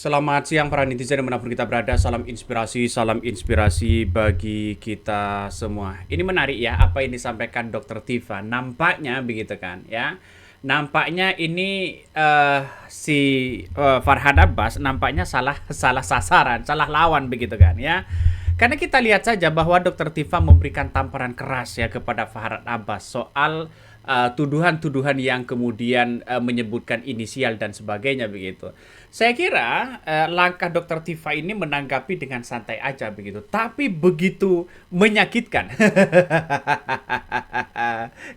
Selamat siang para netizen dimanapun kita berada. Salam inspirasi bagi kita semua. Ini menarik ya apa yang disampaikan Dr. Tifa. Nampaknya begitu kan ya. Nampaknya ini si Farhad Abbas nampaknya salah sasaran, salah lawan begitu kan ya. Karena kita lihat saja bahwa Dr. Tifa memberikan tamparan keras ya kepada Farhad Abbas soal tuduhan-tuduhan yang kemudian menyebutkan inisial dan sebagainya begitu. Saya kira langkah Dr. Tifa ini menanggapi dengan santai aja begitu, tapi begitu menyakitkan.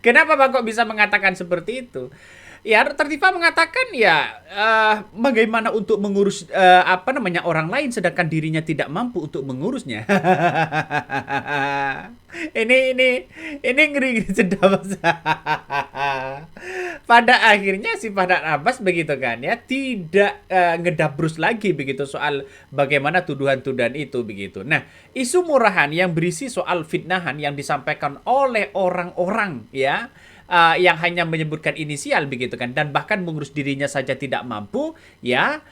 Kenapa Bang kok bisa mengatakan seperti itu? Ya, Dr. Tifa mengatakan ya bagaimana untuk mengurus orang lain sedangkan dirinya tidak mampu untuk mengurusnya. ini ngeri sedap. Pada akhirnya si Farhad Abbas begitu kan ya tidak ngedabrus lagi begitu soal bagaimana tuduhan-tuduhan itu begitu. Nah, isu murahan yang berisi soal fitnahan yang disampaikan oleh orang-orang ya yang hanya menyebutkan inisial begitu kan dan bahkan mengurus dirinya saja tidak mampu ya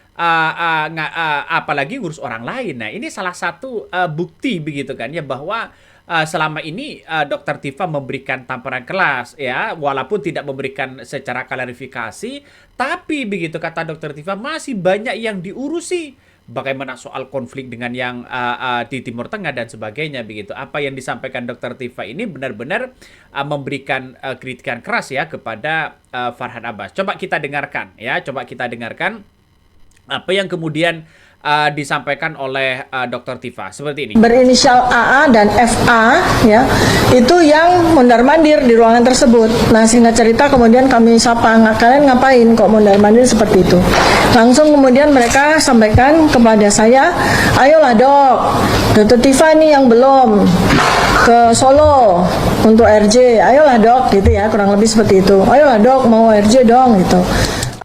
apalagi ngurus orang lain. Nah, ini salah satu bukti begitu kan ya bahwa selama ini Dr. Tifa memberikan tamparan keras ya walaupun tidak memberikan secara klarifikasi, tapi begitu kata Dr. Tifa masih banyak yang diurusi. Bagaimana soal konflik dengan yang di Timur Tengah dan sebagainya begitu. Apa yang disampaikan Dr. Tifa ini benar-benar memberikan kritikan keras ya kepada Farhad Abbas. Coba kita dengarkan ya, apa yang kemudian disampaikan oleh Dr. Tifa seperti ini. Berinisial AA dan FA ya, itu yang mondar-mandir di ruangan tersebut. Nah, singkat cerita kemudian kami sapa, kalian ngapain kok mondar-mandir seperti itu? Langsung kemudian mereka sampaikan kepada saya, ayolah dok, Dr. Tifa nih yang belum ke Solo untuk RJ, ayolah dok gitu ya, kurang lebih seperti itu. Ayolah dok mau RJ dong gitu.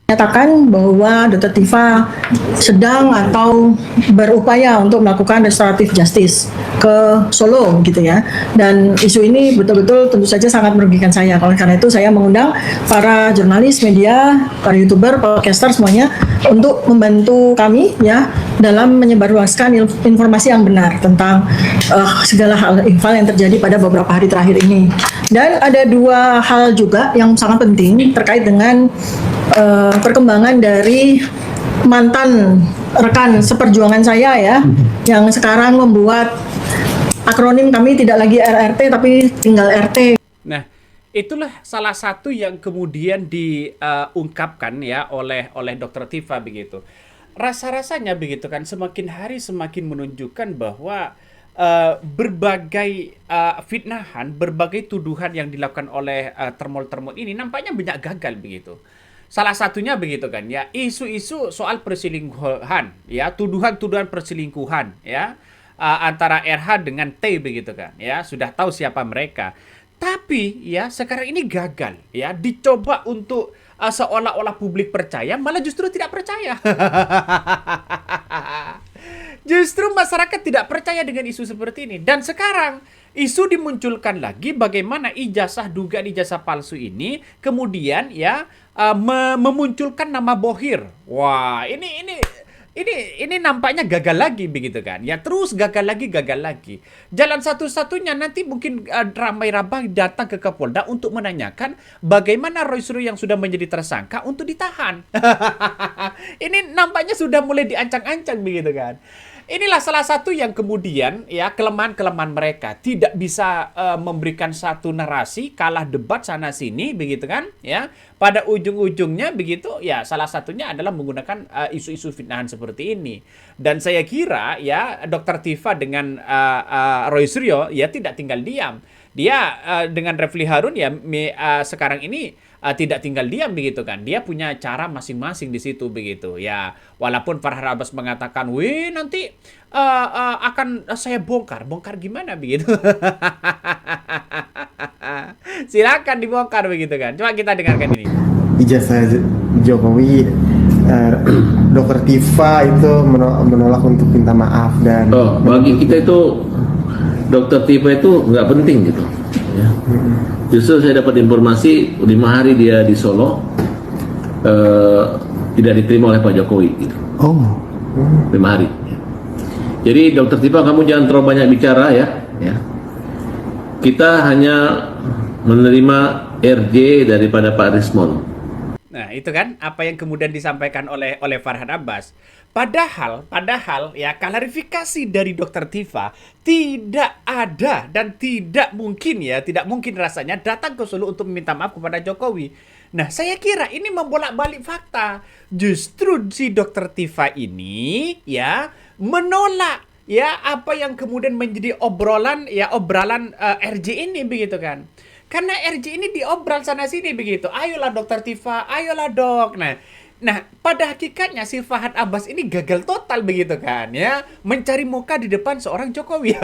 Menyatakan bahwa Dr. Tifa sedang atau berupaya untuk melakukan restoratif justice ke Solo gitu ya, dan isu ini betul-betul tentu saja sangat merugikan saya. Oleh karena itu saya mengundang para jurnalis, media, para YouTuber, podcaster semuanya untuk membantu kami ya dalam menyebarluaskan informasi yang benar tentang segala hal ihwal yang terjadi pada beberapa hari terakhir ini. Dan ada dua hal juga yang sangat penting terkait dengan perkembangan dari mantan rekan seperjuangan saya ya, yang sekarang membuat akronim kami tidak lagi RRT tapi tinggal RT. Nah, itulah salah satu yang kemudian diungkapkan ya oleh Dr. Tifa begitu. Rasa-rasanya begitu kan semakin hari semakin menunjukkan bahwa berbagai fitnahan, berbagai tuduhan yang dilakukan oleh termol-termol ini nampaknya banyak gagal begitu. Salah satunya begitu kan ya, isu-isu soal perselingkuhan ya, tuduhan-tuduhan perselingkuhan ya antara RH dengan T begitu kan ya, sudah tahu siapa mereka. Tapi ya sekarang ini gagal ya, dicoba untuk seolah-olah publik percaya, malah justru tidak percaya. Justru masyarakat tidak percaya dengan isu seperti ini. Dan sekarang isu dimunculkan lagi bagaimana dugaan ijazah palsu ini kemudian ya memunculkan nama Bohir. Wah, ini nampaknya gagal lagi begitu kan. Ya terus gagal lagi. Jalan satu-satunya nanti mungkin ramai-ramai datang ke Kapolda untuk menanyakan bagaimana Roy Suryo yang sudah menjadi tersangka untuk ditahan. Ini nampaknya sudah mulai diancang-ancang begitu kan. Inilah salah satu yang kemudian ya kelemahan-kelemahan mereka, tidak bisa memberikan satu narasi, kalah debat sana sini begitu kan ya. Pada ujung-ujungnya begitu ya, salah satunya adalah menggunakan isu-isu fitnahan seperti ini. Dan saya kira ya Dr. Tifa dengan Roy Suryo ya tidak tinggal diam. Dia dengan Refli Harun ya sekarang ini tidak tinggal diam begitu kan. Dia punya cara masing-masing di situ begitu. Ya, walaupun Farhad Abbas mengatakan, "Wih, nanti akan saya bongkar." Bongkar gimana begitu? Silakan dibongkar begitu kan. Coba kita dengarkan ini. Ijazah Jokowi, Dr. Tifa itu menolak untuk minta maaf dan bagi kita itu Dr. Tifa itu nggak penting gitu ya. Justru saya dapat informasi 5 hari dia di Solo tidak diterima oleh Pak Jokowi gitu. Oh. 5 hari. Jadi Dokter Tifa, kamu jangan terlalu banyak bicara ya. Kita hanya menerima RJ daripada Pak Rismon. Nah, itu kan apa yang kemudian disampaikan oleh Farhad Abbas. Padahal ya klarifikasi dari Dokter Tifa tidak ada dan tidak mungkin rasanya datang ke Solo untuk meminta maaf kepada Jokowi. Nah, saya kira ini membolak-balik fakta. Justru si Dokter Tifa ini ya menolak ya apa yang kemudian menjadi obrolan RJ ini begitu kan. Karena RJ ini diobral sana sini begitu. Ayolah Dokter Tifa, ayolah dok. Nah, pada hakikatnya si Farhad Abbas ini gagal total begitu kan ya, mencari muka di depan seorang Jokowi.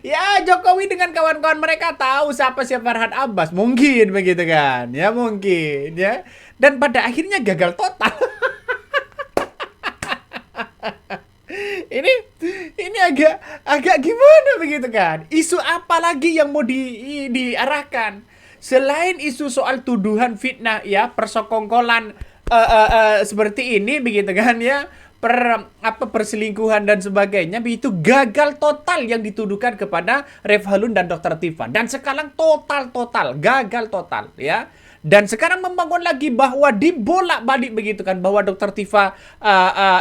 Ya, Jokowi dengan kawan-kawan mereka tahu siapa Farhad Abbas, mungkin begitu kan. Ya, mungkin ya. Dan pada akhirnya gagal total. Ini agak gimana begitu kan? Isu apa lagi yang mau diarahkan selain isu soal tuduhan fitnah ya, persekongkolan seperti ini begitu kan ya, perselingkuhan dan sebagainya, begitu gagal total yang dituduhkan kepada Refhalun dan Dokter Tifa, dan sekarang gagal total ya. Dan sekarang membangun lagi bahwa dibolak-balik begitu kan, bahwa Dokter Tifa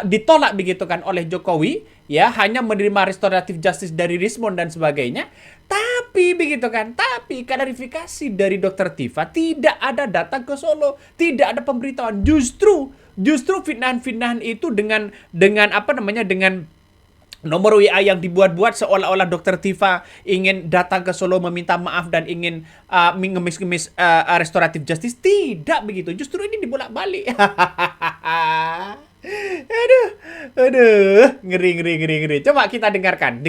ditolak begitu kan oleh Jokowi ya, hanya menerima restoratif justice dari Rismon dan sebagainya. Tapi begitu kan, tapi klarifikasi dari Dokter Tifa tidak ada datang ke Solo, tidak ada pemberitahuan. Justru fitnahan-fitnahan itu dengan nomor WA yang dibuat-buat seolah-olah Dokter Tifa ingin datang ke Solo meminta maaf dan ingin ngemis-ngemis restoratif justice. Tidak begitu. Justru ini dibolak-balik. Aduh, ngeri. Coba kita dengarkan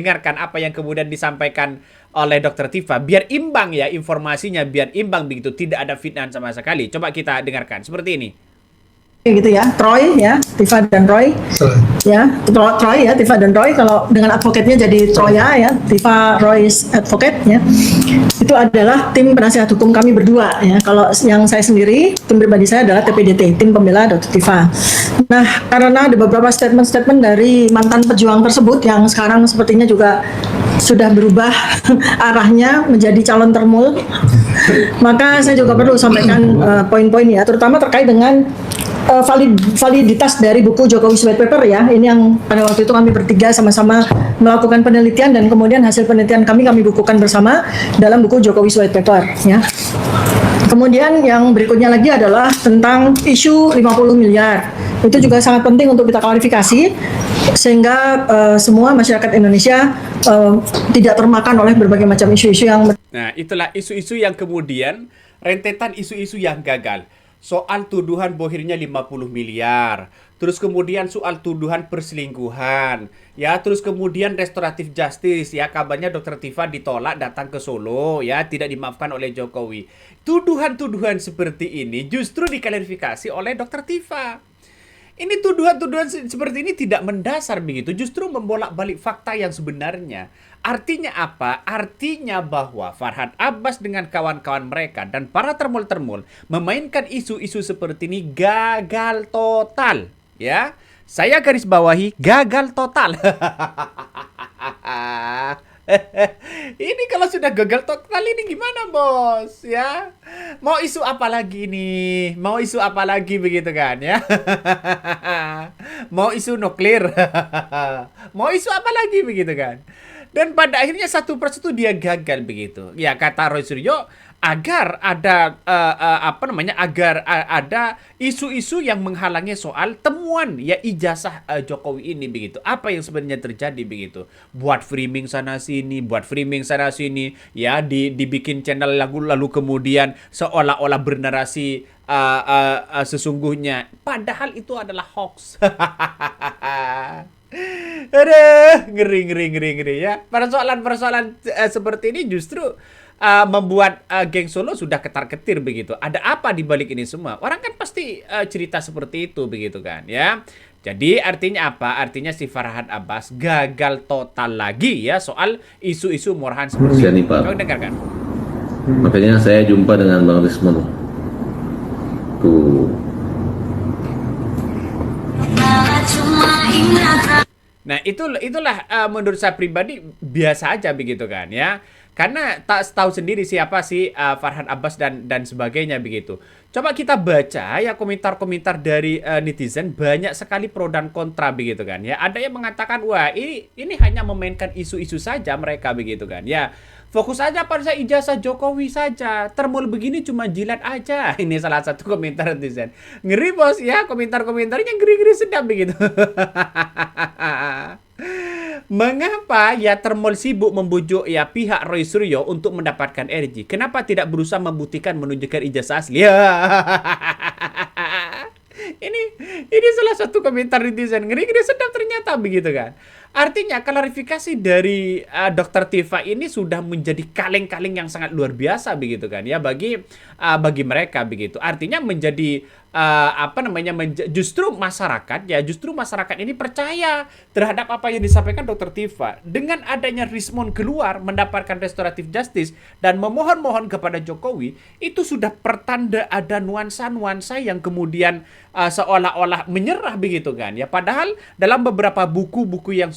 apa yang kemudian disampaikan oleh Dokter Tifa, biar imbang ya informasinya, biar imbang begitu, tidak ada fitnahan sama sekali. Coba kita dengarkan seperti ini. Gitu ya, Troy ya, Tifa dan Roy ya, Troy ya, Tifa dan Roy, kalau dengan advokatnya jadi Troya ya, Tifa Roy's advocate ya, itu adalah tim penasihat hukum kami berdua ya. Kalau yang saya sendiri, tim pribadi saya adalah TPDT, tim pembela Dr. Tifa. Nah, karena ada beberapa statement dari mantan pejuang tersebut yang sekarang sepertinya juga sudah berubah arahnya menjadi calon termul, maka saya juga perlu sampaikan poin-poin ya, terutama terkait dengan validitas dari buku Jokowi's White Paper ya. Ini yang pada waktu itu kami bertiga sama-sama melakukan penelitian, dan kemudian hasil penelitian kami bukukan bersama dalam buku Jokowi's White Paper ya. Kemudian yang berikutnya lagi adalah tentang isu 50 miliar. Itu juga sangat penting untuk kita klarifikasi sehingga semua masyarakat Indonesia tidak termakan oleh berbagai macam isu-isu yang... Nah, itulah isu-isu yang kemudian rentetan isu-isu yang gagal. Soal tuduhan bohirnya 50 miliar, terus kemudian soal tuduhan perselingkuhan, ya, terus kemudian restoratif justice, ya, kabarnya Dokter Tifa ditolak datang ke Solo, ya, tidak dimaafkan oleh Jokowi. Tuduhan-tuduhan seperti ini justru diklarifikasi oleh Dokter Tifa. Ini tuduhan-tuduhan seperti ini tidak mendasar begitu, justru membolak-balik fakta yang sebenarnya. Artinya apa? Artinya bahwa Farhad Abbas dengan kawan-kawan mereka dan para termul-termul memainkan isu-isu seperti ini gagal total. Ya, saya garis bawahi gagal total. Ini kalau sudah gagal total ini gimana bos? Ya, mau isu apa lagi nih? Mau isu apa lagi begitu kan ya? Mau isu nuklir? Mau isu apa lagi begitu kan? Dan pada akhirnya satu persatu dia gagal begitu. Ya, kata Roy Suryo, agar ada agar ada isu-isu yang menghalangi soal temuan ya ijazah Jokowi ini begitu. Apa yang sebenarnya terjadi begitu? Buat framing sana sini, ya, dibikin channel lalu kemudian seolah-olah bernarasi sesungguhnya, padahal itu adalah hoax. Aduh, ngeri ya. Persoalan seperti ini justru membuat geng Solo sudah ketar-ketir begitu. Ada apa di balik ini semua? Orang kan pasti cerita seperti itu begitu kan ya. Jadi artinya apa? Artinya si Farhad Abbas gagal total lagi ya soal isu-isu murahan seperti itu. Coba dengarkan. Makanya saya jumpa dengan Bang Rismon. Tuh. Nah, itulah menurut saya pribadi biasa aja begitu kan ya. Karena tak tahu sendiri siapa sih Farhan Abbas dan sebagainya begitu. Coba kita baca ya komentar-komentar dari netizen, banyak sekali pro dan kontra begitu kan ya. Ada yang mengatakan wah ini hanya memainkan isu-isu saja mereka begitu kan ya. Fokus aja pada ijazah Jokowi saja. Termul begini cuma jilat aja. Ini salah satu komentar netizen. Ngeri bos ya, komentar-komentarnya ngeri-ngeri sedap begitu. Mengapa ya Termol sibuk membujuk ya pihak Roy Suryo untuk mendapatkan RJ? Kenapa tidak berusaha membuktikan menunjukkan ijazah asli? Ya. Ini salah satu komentar netizen ngeri-ngeri sedap ternyata begitu kan. Artinya klarifikasi dari Dr. Tifa ini sudah menjadi kaleng-kaleng yang sangat luar biasa begitu kan ya bagi mereka begitu. Artinya menjadi justru masyarakat ini percaya terhadap apa yang disampaikan Dr. Tifa. Dengan adanya Rismon keluar mendapatkan restoratif justice dan memohon-mohon kepada Jokowi, itu sudah pertanda ada nuansa-nuansa yang kemudian seolah-olah menyerah begitu kan ya. Padahal dalam beberapa buku-buku yang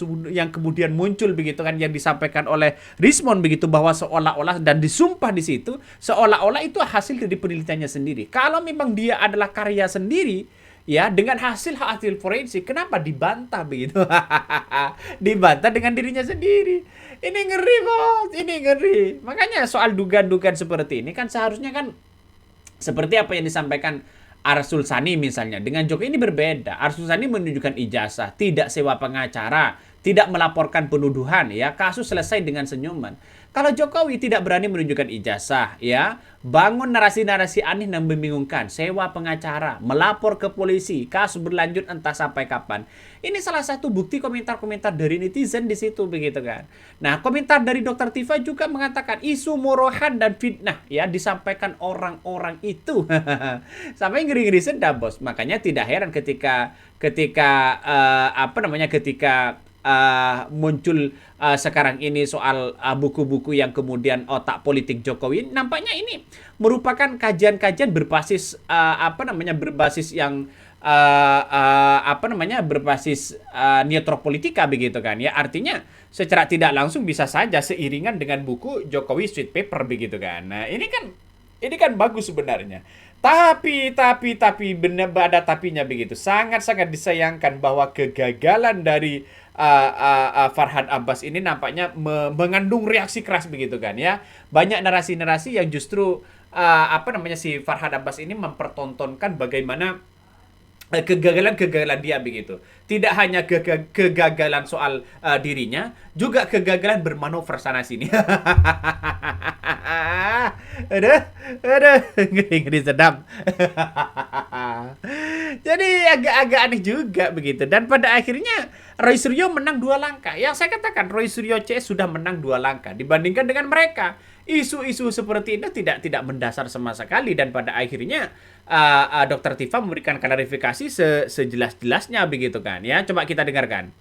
kemudian muncul begitu kan yang disampaikan oleh Rismon begitu bahwa seolah-olah dan disumpah di situ seolah-olah itu hasil dari penelitiannya sendiri. Kalau memang dia adalah karya sendiri ya dengan hasil forensik, kenapa dibantah begitu? Dibantah dengan dirinya sendiri. Ini ngeri bos, ini ngeri. Makanya soal dugaan-dugaan seperti ini kan seharusnya kan seperti apa yang disampaikan Arsul Sani misalnya. Dengan Jokowi ini berbeda. Arsul Sani menunjukkan ijazah, tidak sewa pengacara, tidak melaporkan penuduhan ya, kasus selesai dengan senyuman. Kalau Jokowi tidak berani menunjukkan ijazah ya, bangun narasi-narasi aneh dan membingungkan, sewa pengacara, melapor ke polisi, kasus berlanjut entah sampai kapan. Ini salah satu bukti komentar-komentar dari netizen di situ begitu kan. Nah, komentar dari Dr. Tifa juga mengatakan isu murahan dan fitnah ya disampaikan orang-orang itu. Sampai ngeri-ngeri sedap, bos. Makanya tidak heran ketika muncul sekarang ini soal buku-buku yang kemudian otak politik Jokowi, nampaknya ini merupakan kajian-kajian berbasis berbasis neotropolitika begitu kan ya. Artinya secara tidak langsung bisa saja seiringan dengan buku Jokowi Sweet Paper begitu kan. Nah, ini kan bagus sebenarnya. Tapi benar ada tapinya begitu. Sangat-sangat disayangkan bahwa kegagalan dari Farhan Abbas ini nampaknya mengandung reaksi keras begitu kan ya. Banyak narasi-narasi yang justru si Farhan Abbas ini mempertontonkan bagaimana kegagalan dia begitu. Tidak hanya kegagalan soal dirinya, juga kegagalan bermanuver sana sini. Aduh, ngeri sedap. Jadi agak aneh juga begitu. Dan pada akhirnya Roy Suryo menang 2 langkah. Yang saya katakan Roy Suryo CS sudah menang 2 langkah dibandingkan dengan mereka. Isu-isu seperti itu tidak mendasar sama sekali dan pada akhirnya Dr. Tifa memberikan klarifikasi sejelas-jelasnya begitu kan ya. Coba kita dengarkan.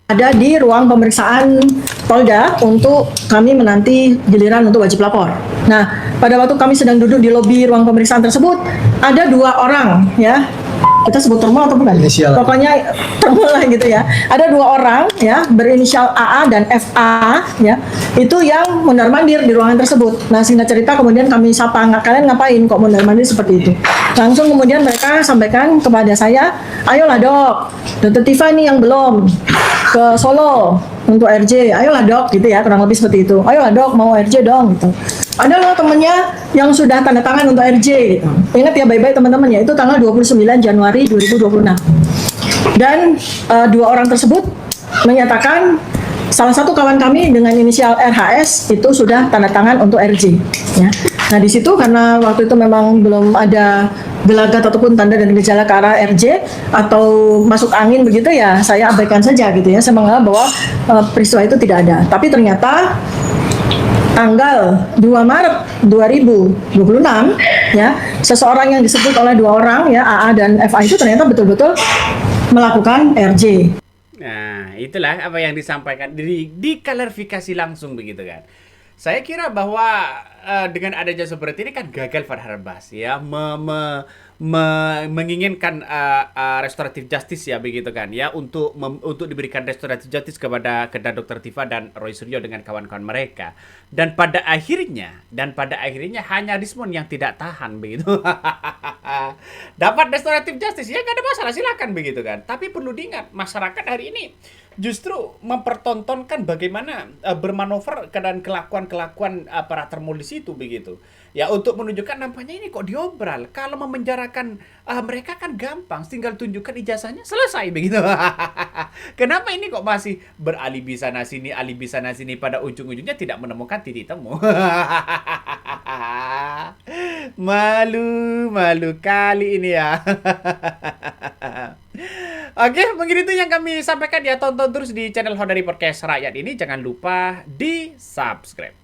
Ada di ruang pemeriksaan Polda untuk kami menanti giliran untuk wajib lapor. Nah, pada waktu kami sedang duduk di lobi ruang pemeriksaan tersebut, ada 2 orang ya. Kita sebut termal atau bukan? Inisial. Pokoknya termal lah gitu ya. Ada 2 orang ya berinisial AA dan FA ya. Itu yang mondar-mandir di ruangan tersebut. Nah, singkat cerita kemudian kami sapa, kalian ngapain kok mondar-mandir seperti itu? Langsung kemudian mereka sampaikan kepada saya, ayolah dok, Dr. Tifa nih yang belum ke Solo untuk RJ, ayolah dok gitu ya, kurang lebih seperti itu. Ayolah dok mau RJ dong gitu. Ada loh temennya yang sudah tanda tangan untuk RJ gitu. Ingat ya baik-baik teman-teman ya, itu tanggal 29 Januari 2026. Dan 2 orang tersebut menyatakan salah satu kawan kami dengan inisial RHS itu sudah tanda tangan untuk RJ ya. Nah di situ karena waktu itu memang belum ada gelagat ataupun tanda dan gejala ke arah RJ atau masuk angin begitu ya, saya abaikan saja gitu ya. Saya menganggap bahwa peristiwa itu tidak ada. Tapi ternyata tanggal 2 Maret 2026 ya, seseorang yang disebut oleh 2 orang ya, AA dan FA itu ternyata betul-betul melakukan RJ. Nah, itulah apa yang disampaikan, diklarifikasi langsung begitu kan. Saya kira bahwa dengan adanya seperti ini kan gagal Farhan Abbas ya menginginkan restoratif justice ya begitu kan ya, untuk untuk diberikan restoratif justice kepada Dr. Tifa dan Roy Suryo dengan kawan-kawan mereka. Dan pada akhirnya hanya Rismon yang tidak tahan begitu. Dapat restoratif justice ya, nggak ada masalah, silakan begitu kan. Tapi perlu diingat, masyarakat hari ini justru mempertontonkan bagaimana bermanuver dan kelakuan-kelakuan para termulis itu begitu. Ya, untuk menunjukkan nampaknya ini kok diobral. Kalau memenjarakan mereka kan gampang, tinggal tunjukkan ijazahnya selesai begitu. Kenapa ini kok masih beralibi sana sini, pada ujung-ujungnya tidak menemukan titik temu. Malu kali ini ya. Oke, mungkin itu yang kami sampaikan ya. Tonton terus di channel Honda Podcast Rakyat ini. Jangan lupa di subscribe.